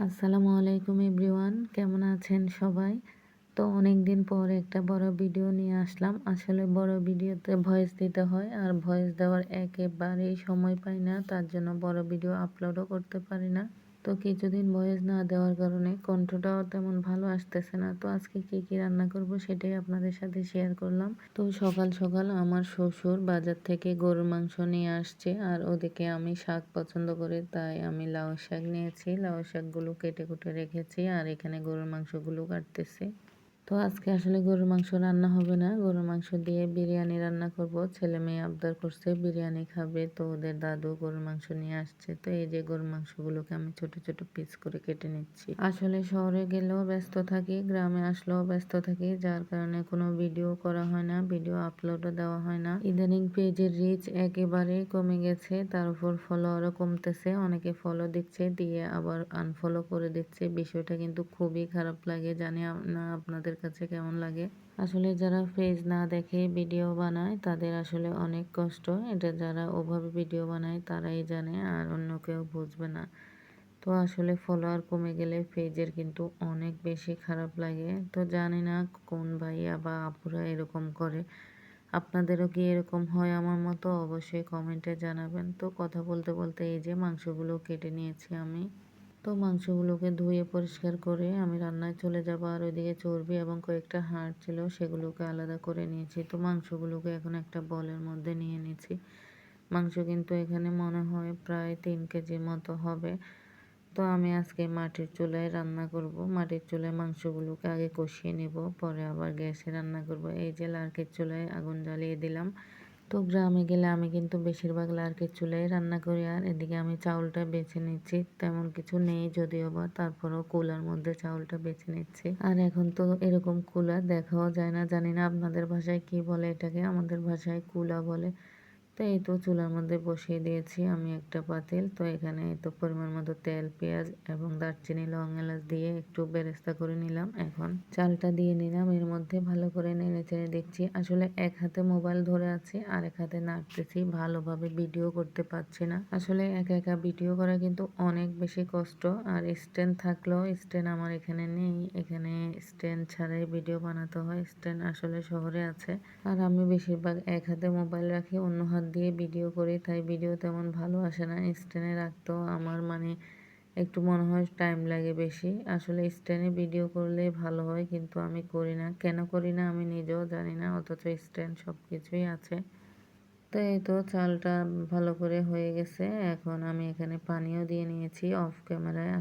আসসালামু আলাইকুম এভরিওয়ান, কেমন আছেন সবাই? তো অনেক দিন পর একটা বড় ভিডিও নিয়ে আসলাম। আসলে বড় ভিডিওতে ভয়েস দিতে হয়, আর ভয়েস দেওয়ার একেবারেই সময় পাই না, তার জন্য বড় ভিডিও আপলোডও করতে পারি না। তো কিছুদিন ভয়েস না দেওয়ার কারণে কণ্ঠটাও তেমন ভালো আসতেছে না। তো আজকে কি কি রান্না করব সেটাই আপনাদের সাথে শেয়ার করলাম। তো সকাল সকাল আমার শ্বশুর বাজার থেকে গরুর মাংস নিয়ে আসছে, আর ওদিকে আমি শাক পছন্দ করি, তাই আমি লাউ শাক নিয়েছি। লাউ শাকগুলো কেটে কুটে রেখেছি, আর এখানে গরুর মাংসগুলো কাটতেছি। তো আজকে আসলে গরুর মাংস রান্না হবে না, গরুর মাংস দিয়ে বিরিয়ানি রান্না করব। ছেলে মেয়ে আবদার করছে বিরিয়ানি খাবে, তো ওদের দাদু গরুর মাংস নিয়ে আসছে। তো এই যে গরুর মাংসগুলোকে আমি ছোট ছোট পিস করে কেটে নিচ্ছি। আসলে শহরে গেলেও ব্যস্ত থাকি, গ্রামে আসলেও ব্যস্ত থাকি, যার কারণে কোনো ভিডিও করা হয় না, ভিডিও আপলোডও দেওয়া হয় না। ইদানিং পেজের রিচ একেবারেই কমে গেছে, তার উপর ফলোয়ারও কমতেছে। অনেকে ফলো দিচ্ছে, দিয়ে আবার আনফলো করে দিচ্ছে। বিষয়টা কিন্তু খুবই খারাপ লাগে, জানি না আপনাদের কাছে কেমন লাগে। আসলে যারা পেজ না দেখে ভিডিও বানায় তাদের আসলে অনেক কষ্ট। এটা যারা ওভাবে ভিডিও বানায় তারাই জানে, আর অন্য কেউ বুঝবে না। তো আসলে ফলোয়ার কমে গেলে পেজের কিন্তু অনেক বেশি খারাপ লাগে। তো জানি না কোন ভাইয়া বা আপুরা এরকম করে, আপনাদেরও কি এরকম হয় আমার মতো? অবশ্যই কমেন্টে জানাবেন। তো কথা বলতে বলতে এই যে মাংসগুলো কেটে নিয়েছি আমি। তো মাংসগুলোকে ধুয়ে পরিষ্কার করে আমি রান্নায় চলে যাব। আর ওইদিকে চর্বি এবং কয়েকটা হাড় ছিল, সেগুলোকে আলাদা করে নিয়েছি। তো মাংসগুলোকে এখন একটা বলের মধ্যে নিয়ে নিয়েছি। মাংস কিন্তু এখানে মনে হয় প্রায় 3 কেজির মতো হবে। তো আমি আজকে মাটির চুলায় রান্না করব। মাটির চুলায় মাংসগুলোকে আগে কষিয়ে নেব, পরে আবার গ্যাসে রান্না করব। এই যে লার্কির চুলায় আগুন জ্বালিয়ে দিলাম। তো গ্রামে গেলে আমি কিন্তু বেশিরভাগ লার্কির চুলায় রান্না করি। আর এদিকে আমি চাউলটা বেছে নিচ্ছি, তেমন কিছু নেই যদিও বা, তারপরও কুলার মধ্যে চাউলটা বেছে নিচ্ছি। আর এখন তো এরকম কুলা দেখাও যায় না, জানি না আপনাদের ভাষায় কি বলে এটাকে, আমাদের ভাষায় কুলা বলে। তো এই তো চুলার মধ্যে বসিয়ে দিয়েছি আমি একটা পাতিল। তো এখানে এই তো পরিমাণ মতো তেল, পেঁয়াজ এবং দারচিনি, লং, এলাচ দিয়ে একটু বেরেস্তা করে নিলাম। এখন চালটা দিয়ে নিলাম, এর মধ্যে ভালো করে নেড়ে চেড়ে দিচ্ছি। আসলে এক হাতে মোবাইল ধরে আছি, আর এক হাতে নাড়তেছি, ভালোভাবে ভিডিও করতে পারছি না। আসলে একা একা ভিডিও করা কিন্তু অনেক বেশি কষ্ট। আর স্ট্যান্ড থাকলেও স্ট্যান্ড আমার এখানে নেই, এখানে স্ট্যান্ড ছাড়াই ভিডিও বানাতে হয়। স্ট্যান্ড আসলে শহরে আছে, আর আমি বেশিরভাগ এক হাতে মোবাইল রাখি, অন্য হাত দিয়ে ভিডিও করি, তাই ভিডিও তেমন ভালো আসে না। স্ট্যান্ডে রাখতেও আমার একটু মনে হয় টাইম লাগে বেশি। আসলে স্ট্যান্ডে ভিডিও করলে ভালো হয়, কিন্তু আমি করি না। কেন করি না আমি নিজেও জানি না, অথচ স্ট্যান্ড সব কিছুই আছে। তো এই তো চালটা ভালো করে হয়ে গেছে। এখন আমি এখানে পানিও দিয়ে নিয়েছি অফ ক্যামেরায়।